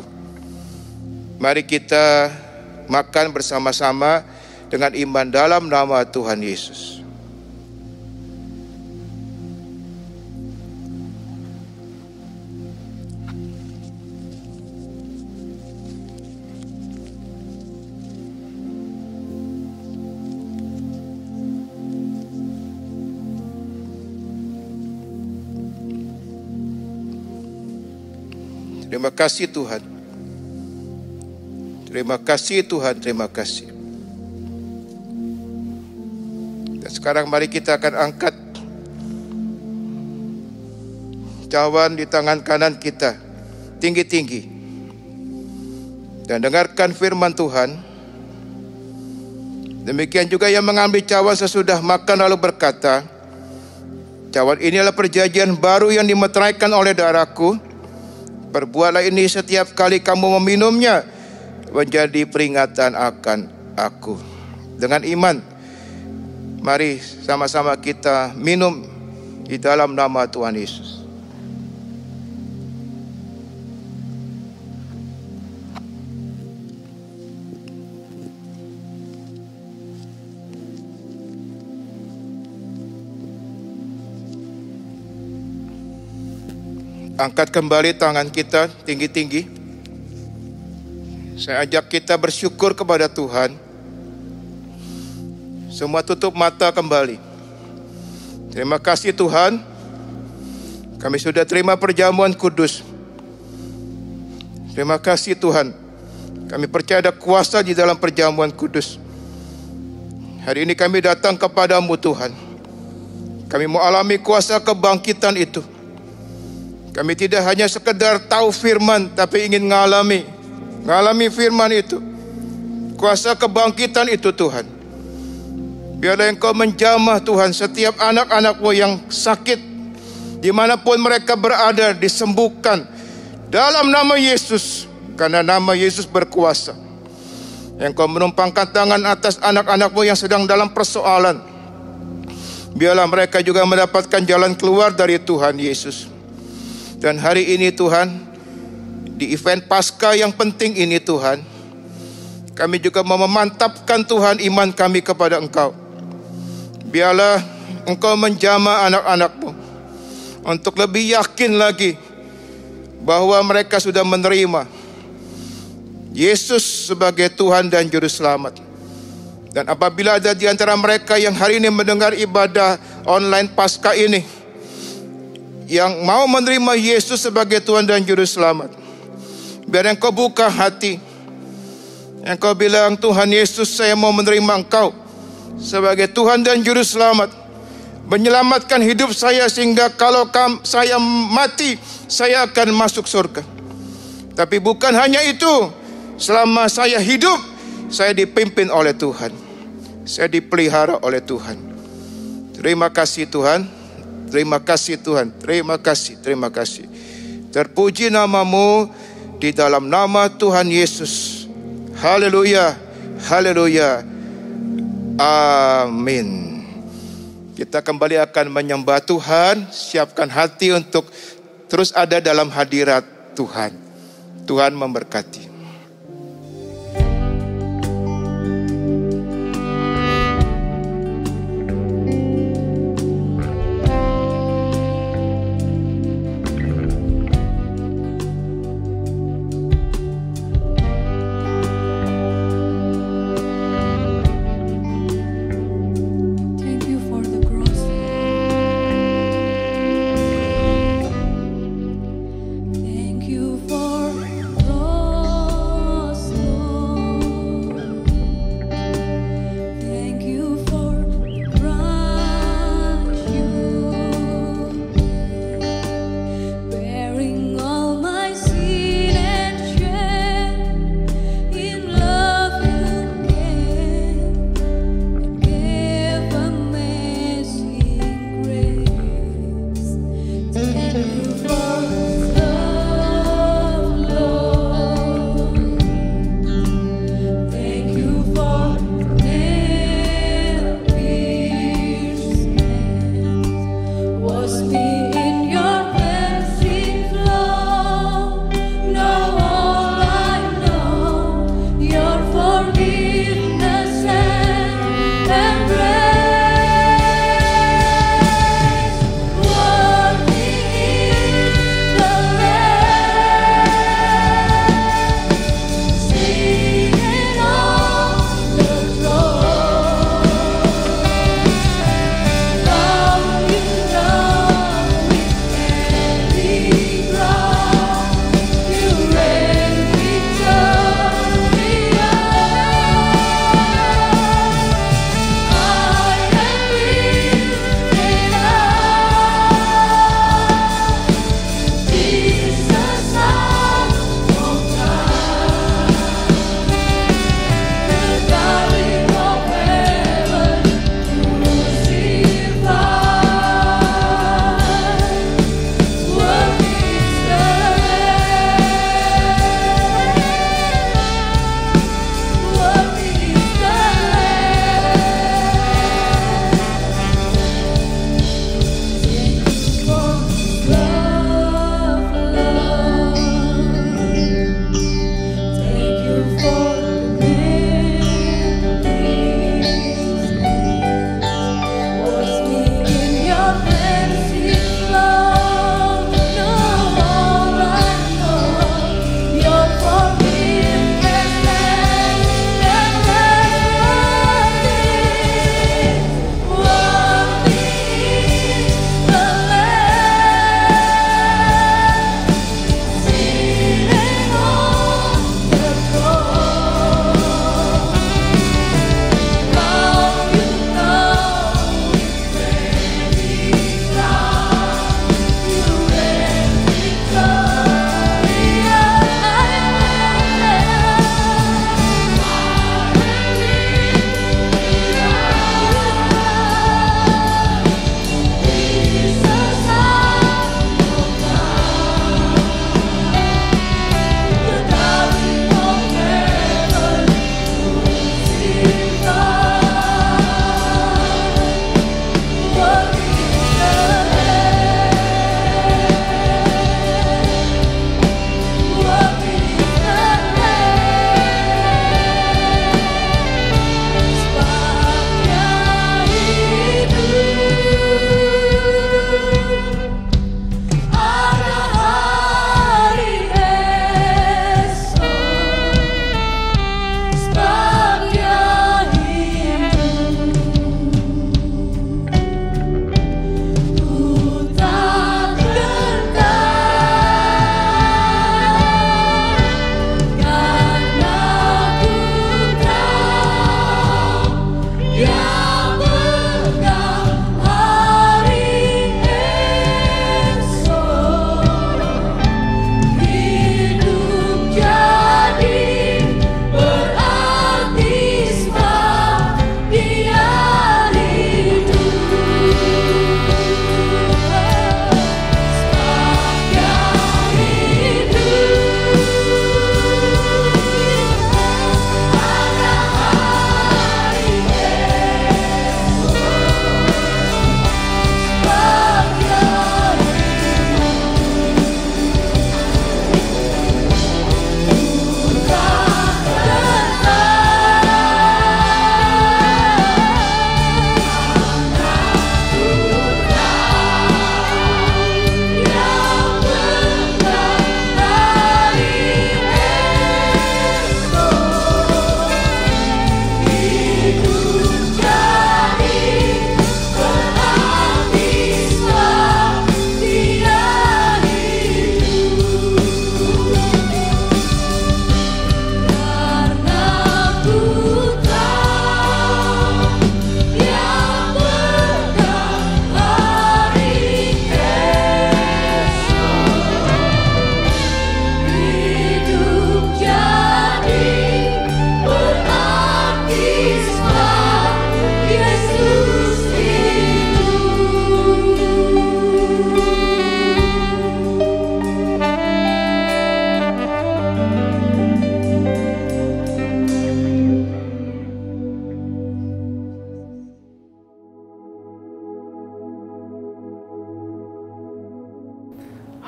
Mari kita makan bersama-sama dengan iman dalam nama Tuhan Yesus. Terima kasih Tuhan. Terima kasih Tuhan, terima kasih. Dan sekarang mari kita akan angkat cawan di tangan kanan kita tinggi-tinggi. Dan dengarkan firman Tuhan. Demikian juga yang mengambil cawan sesudah makan lalu berkata, cawan inilah perjanjian baru yang dimeteraikan oleh darahku. Perbuatlah ini setiap kali kamu meminumnya menjadi peringatan akan aku. Dengan iman, mari sama-sama kita minum di dalam nama Tuhan Yesus. Angkat kembali tangan kita tinggi-tinggi. Saya ajak kita bersyukur kepada Tuhan. Semua tutup mata kembali. Terima kasih Tuhan, kami sudah terima perjamuan kudus. Terima kasih Tuhan, kami percaya ada kuasa di dalam perjamuan kudus. Hari ini kami datang kepadamu Tuhan. Kami mau alami kuasa kebangkitan itu. Kami tidak hanya sekedar tahu firman, tapi ingin ngalami firman itu. Kuasa kebangkitan itu Tuhan. Biarlah Engkau menjamah Tuhan setiap anak-anak-Mu yang sakit, dimanapun mereka berada, disembuhkan dalam nama Yesus. Karena nama Yesus berkuasa. Engkau menumpangkan tangan atas anak-anak-Mu yang sedang dalam persoalan. Biarlah mereka juga mendapatkan jalan keluar dari Tuhan Yesus. Dan hari ini Tuhan, di event Paskah yang penting ini Tuhan, kami juga mau memantapkan Tuhan iman kami kepada Engkau. Biarlah Engkau menjamah anak-anak-Mu untuk lebih yakin lagi bahwa mereka sudah menerima Yesus sebagai Tuhan dan Juru Selamat. Dan apabila ada di antara mereka yang hari ini mendengar ibadah online Paskah ini, yang mau menerima Yesus sebagai Tuhan dan Juru Selamat, biar Engkau buka hati. Engkau bilang, Tuhan Yesus, saya mau menerima Engkau sebagai Tuhan dan Juru Selamat. menyelamatkan hidup saya sehingga kalau saya mati, saya akan masuk surga. Tapi bukan hanya itu, selama saya hidup, saya dipimpin oleh Tuhan. Saya dipelihara oleh Tuhan. Terima kasih Tuhan. Terima kasih Tuhan. Terima kasih. Terima kasih. Terpuji namamu di dalam nama Tuhan Yesus. Haleluya. Haleluya. Amin. Kita kembali akan menyembah Tuhan. Siapkan hati untuk terus ada dalam hadirat Tuhan. Tuhan memberkati. Thank you for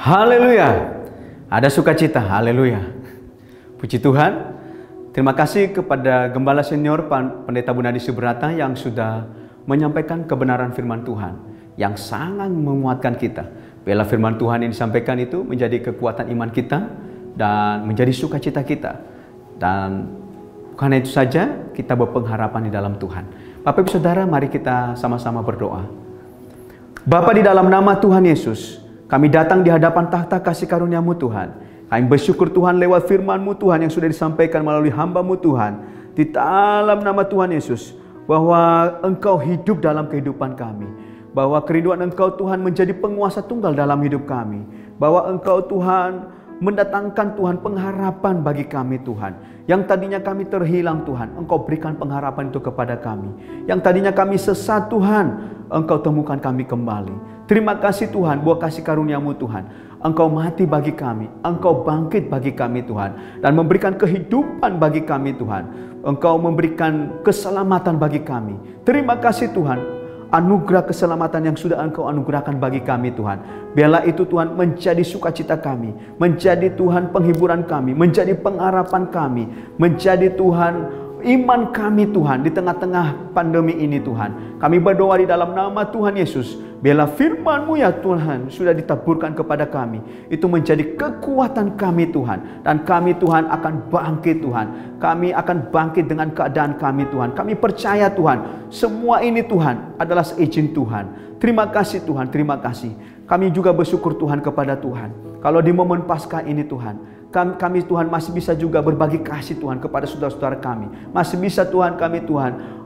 Haleluya. Ada sukacita. Haleluya. Puji Tuhan. Terima kasih kepada Gembala Senior Pendeta Bunadi Subrata yang sudah menyampaikan kebenaran firman Tuhan yang sangat menguatkan kita. Bila firman Tuhan yang disampaikan itu menjadi kekuatan iman kita dan menjadi sukacita kita. Dan karena itu saja kita berpengharapan di dalam Tuhan. Bapak Ibu Saudara, mari kita sama-sama berdoa. Bapa, di dalam nama Tuhan Yesus, kami datang di hadapan takhta kasih karunia-Mu Tuhan. Kami bersyukur Tuhan lewat firman-Mu Tuhan yang sudah disampaikan melalui hamba-Mu Tuhan. Di dalam nama Tuhan Yesus, bahwa Engkau hidup dalam kehidupan kami. Bahwa kerinduan Engkau Tuhan menjadi penguasa tunggal dalam hidup kami. Bahwa Engkau Tuhan mendatangkan Tuhan pengharapan bagi kami Tuhan. Yang tadinya kami terhilang Tuhan, Engkau berikan pengharapan itu kepada kami. Yang tadinya kami sesat Tuhan, Engkau temukan kami kembali. Terima kasih Tuhan, buat kasih karunia-Mu Tuhan. Engkau mati bagi kami, Engkau bangkit bagi kami Tuhan. Dan memberikan kehidupan bagi kami Tuhan. Engkau memberikan keselamatan bagi kami. Terima kasih Tuhan, anugerah keselamatan yang sudah Engkau anugerahkan bagi kami Tuhan. Biarlah itu Tuhan menjadi sukacita kami, menjadi Tuhan penghiburan kami, menjadi pengharapan kami, menjadi Tuhan iman kami Tuhan di tengah-tengah pandemi ini Tuhan. Kami berdoa di dalam nama Tuhan Yesus. Biarlah firman-Mu ya Tuhan sudah ditaburkan kepada kami. Itu menjadi kekuatan kami Tuhan. Dan kami Tuhan akan bangkit Tuhan. Kami akan bangkit dengan keadaan kami Tuhan. Kami percaya Tuhan. Semua ini Tuhan adalah seizin Tuhan. Terima kasih Tuhan, terima kasih. Kami juga bersyukur Tuhan kepada Tuhan. Kalau di momen Paskah ini Tuhan, kami Tuhan masih bisa juga berbagi kasih Tuhan kepada saudara-saudara kami. Masih bisa Tuhan kami Tuhan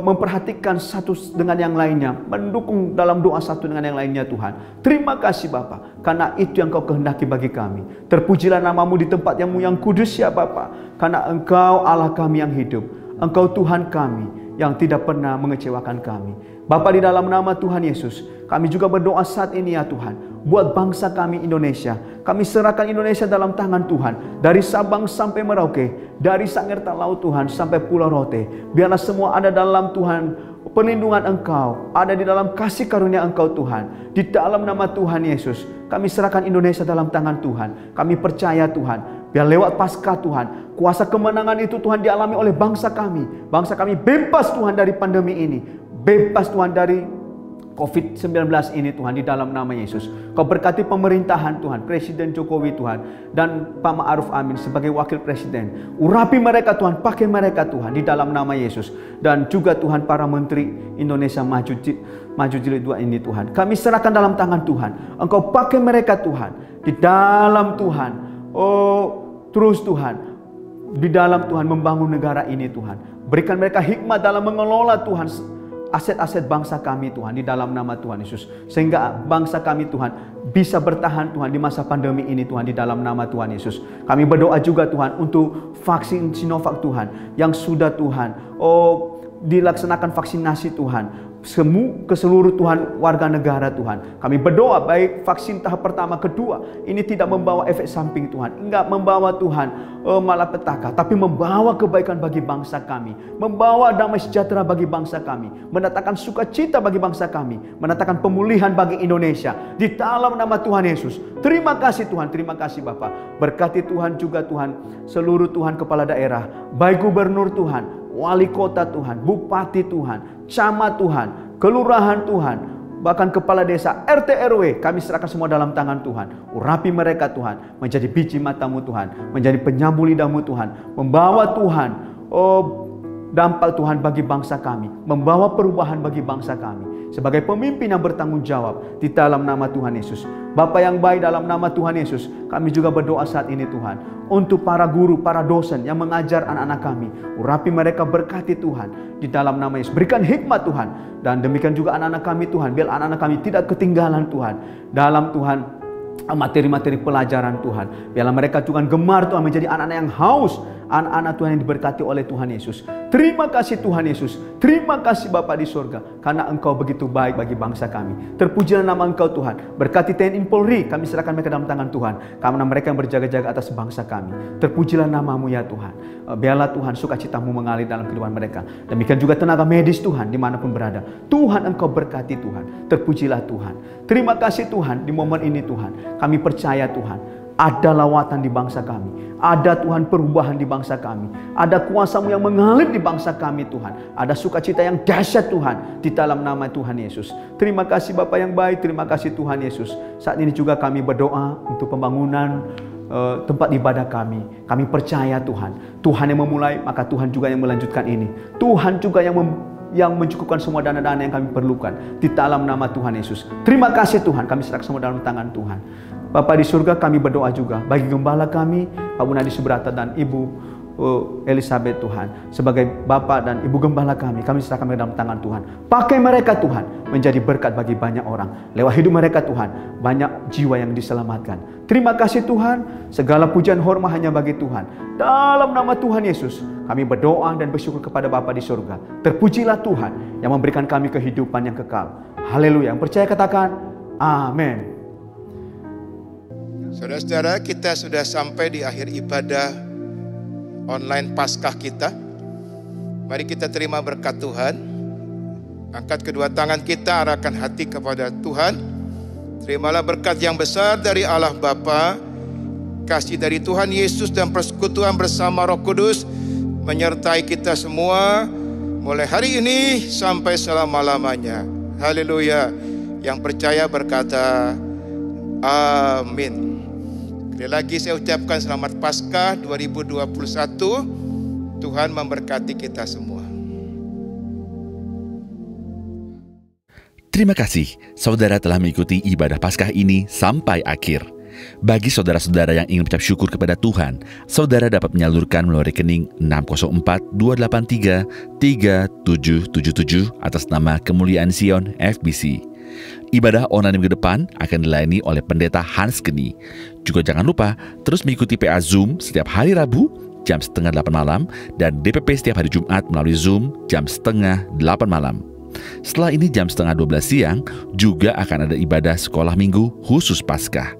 memperhatikan satu dengan yang lainnya, mendukung dalam doa satu dengan yang lainnya Tuhan. Terima kasih Bapa, karena itu yang Kau kehendaki bagi kami. Terpujilah nama-Mu di tempat yang kudus ya Bapa, karena Engkau Allah kami yang hidup. Engkau Tuhan kami yang tidak pernah mengecewakan kami. Bapa, di dalam nama Tuhan Yesus, kami juga berdoa saat ini ya Tuhan, buat bangsa kami Indonesia. Kami serahkan Indonesia dalam tangan Tuhan. Dari Sabang sampai Merauke, dari Sangiran Laut Tuhan sampai Pulau Rote. Biarlah semua ada dalam Tuhan perlindungan Engkau, ada di dalam kasih karunia Engkau Tuhan. Di dalam nama Tuhan Yesus, kami serahkan Indonesia dalam tangan Tuhan. Kami percaya Tuhan, biar lewat Paskah Tuhan, kuasa kemenangan itu Tuhan dialami oleh bangsa kami. Bangsa kami bebas Tuhan dari pandemi ini. Bebas Tuhan dari COVID-19 ini Tuhan, di dalam nama Yesus. Kau berkati pemerintahan Tuhan, Presiden Jokowi Tuhan, dan Pak Ma'ruf Amin sebagai Wakil Presiden. Urapi mereka Tuhan, pakai mereka Tuhan, di dalam nama Yesus. Dan juga Tuhan para Menteri Indonesia Maju Jilid 2 ini Tuhan. Kami serahkan dalam tangan Tuhan. Engkau pakai mereka Tuhan, di dalam Tuhan. Terus Tuhan, di dalam Tuhan membangun negara ini Tuhan. Berikan mereka hikmat dalam mengelola Tuhan aset-aset bangsa kami Tuhan, di dalam nama Tuhan Yesus. Sehingga bangsa kami Tuhan bisa bertahan Tuhan di masa pandemi ini Tuhan, di dalam nama Tuhan Yesus. Kami berdoa juga Tuhan untuk vaksin Sinovac Tuhan, yang sudah Tuhan dilaksanakan vaksinasi Tuhan ke seluruh Tuhan warga negara Tuhan. Kami berdoa baik vaksin tahap pertama, kedua, ini tidak membawa efek samping Tuhan, enggak membawa Tuhan malapetaka, tapi membawa kebaikan bagi bangsa kami, membawa damai sejahtera bagi bangsa kami, mendatangkan sukacita bagi bangsa kami, mendatangkan pemulihan bagi Indonesia, di dalam nama Tuhan Yesus. Terima kasih Tuhan, terima kasih Bapa. Berkati Tuhan juga Tuhan seluruh Tuhan kepala daerah, baik gubernur Tuhan, wali kota Tuhan, bupati Tuhan, camat Tuhan, kelurahan Tuhan, bahkan kepala desa, RT RW, kami serahkan semua dalam tangan Tuhan. Urapi mereka Tuhan, menjadi biji mata-Mu Tuhan, menjadi penyambung lidah-Mu Tuhan, membawa Tuhan dampak Tuhan bagi bangsa kami, membawa perubahan bagi bangsa kami. Sebagai pemimpin yang bertanggung jawab, di dalam nama Tuhan Yesus. Bapa yang baik, dalam nama Tuhan Yesus, kami juga berdoa saat ini Tuhan, untuk para guru, para dosen yang mengajar anak-anak kami. Urapi mereka, berkati Tuhan, di dalam nama Yesus. Berikan hikmat Tuhan. Dan demikian juga anak-anak kami Tuhan, biar anak-anak kami tidak ketinggalan Tuhan, dalam Tuhan materi-materi pelajaran Tuhan. Biarlah mereka Tuhan gemar Tuhan, menjadi anak-anak yang haus anak-anak Tuhan yang diberkati oleh Tuhan Yesus. Terima kasih Tuhan Yesus. Terima kasih Bapa di surga, karena Engkau begitu baik bagi bangsa kami. Terpujilah nama Engkau Tuhan. Berkati TNI Polri, kami serahkan mereka dalam tangan Tuhan, karena mereka yang berjaga-jaga atas bangsa kami. Terpujilah namamu ya Tuhan. Biarlah Tuhan sukacitamu mengalir dalam kehidupan mereka. Demikian juga tenaga medis Tuhan dimanapun berada. Tuhan Engkau berkati Tuhan. Terpujilah Tuhan. Terima kasih Tuhan di momen ini Tuhan. Kami percaya Tuhan, ada lawatan di bangsa kami. Ada Tuhan perubahan di bangsa kami. Ada kuasa-Mu yang mengalir di bangsa kami Tuhan. Ada sukacita yang dahsyat Tuhan di dalam nama Tuhan Yesus. Terima kasih Bapa yang baik. Terima kasih Tuhan Yesus. Saat ini juga kami berdoa untuk pembangunan tempat ibadah kami. Kami percaya Tuhan. Tuhan yang memulai, maka Tuhan juga yang melanjutkan ini. Tuhan juga yang mencukupkan semua dana-dana yang kami perlukan di dalam nama Tuhan Yesus. Terima kasih Tuhan, kami serahkan semua dalam tangan Tuhan. Bapa di surga, kami berdoa juga bagi gembala kami, Pak Munadi Subrata dan Ibu Elizabeth Tuhan. Sebagai Bapak dan Ibu gembala kami serahkan mereka dalam tangan Tuhan. Pakai mereka Tuhan menjadi berkat bagi banyak orang. Lewat hidup mereka Tuhan, banyak jiwa yang diselamatkan. Terima kasih Tuhan, segala pujian hormat hanya bagi Tuhan. Dalam nama Tuhan Yesus, kami berdoa dan bersyukur kepada Bapa di surga. Terpujilah Tuhan yang memberikan kami kehidupan yang kekal. Haleluya. Yang percaya katakan, amin. Saudara-saudara, kita sudah sampai di akhir ibadah online Paskah kita. Mari kita terima berkat Tuhan. Angkat kedua tangan kita, arahkan hati kepada Tuhan. Terimalah berkat yang besar dari Allah Bapa, kasih dari Tuhan Yesus dan persekutuan bersama Roh Kudus menyertai kita semua mulai hari ini sampai selama-lamanya. Haleluya. Yang percaya berkata amin. Sekali lagi saya ucapkan selamat Paskah 2021. Tuhan memberkati kita semua. Terima kasih saudara telah mengikuti ibadah Paskah ini sampai akhir. Bagi saudara-saudara yang ingin mengucap syukur kepada Tuhan, saudara dapat menyalurkan melalui rekening 604-283-3777 atas nama Kemuliaan Zion FBC. Ibadah online minggu depan akan dilayani oleh Pendeta Hans Geni. Juga jangan lupa terus mengikuti PA Zoom setiap hari Rabu jam 7:30 malam dan DPP setiap hari Jumat melalui Zoom jam 7:30 malam. Setelah ini jam 11:30 siang juga akan ada ibadah sekolah minggu khusus Paskah.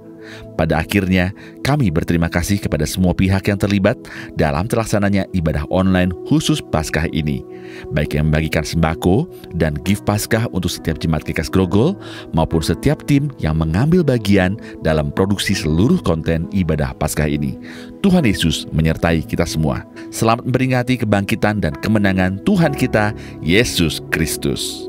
Pada akhirnya, kami berterima kasih kepada semua pihak yang terlibat dalam terlaksananya ibadah online khusus Paskah ini, baik yang membagikan sembako dan gift Paskah untuk setiap jemaat GKS Grogol, maupun setiap tim yang mengambil bagian dalam produksi seluruh konten ibadah Paskah ini. Tuhan Yesus menyertai kita semua. Selamat memperingati kebangkitan dan kemenangan Tuhan kita, Yesus Kristus.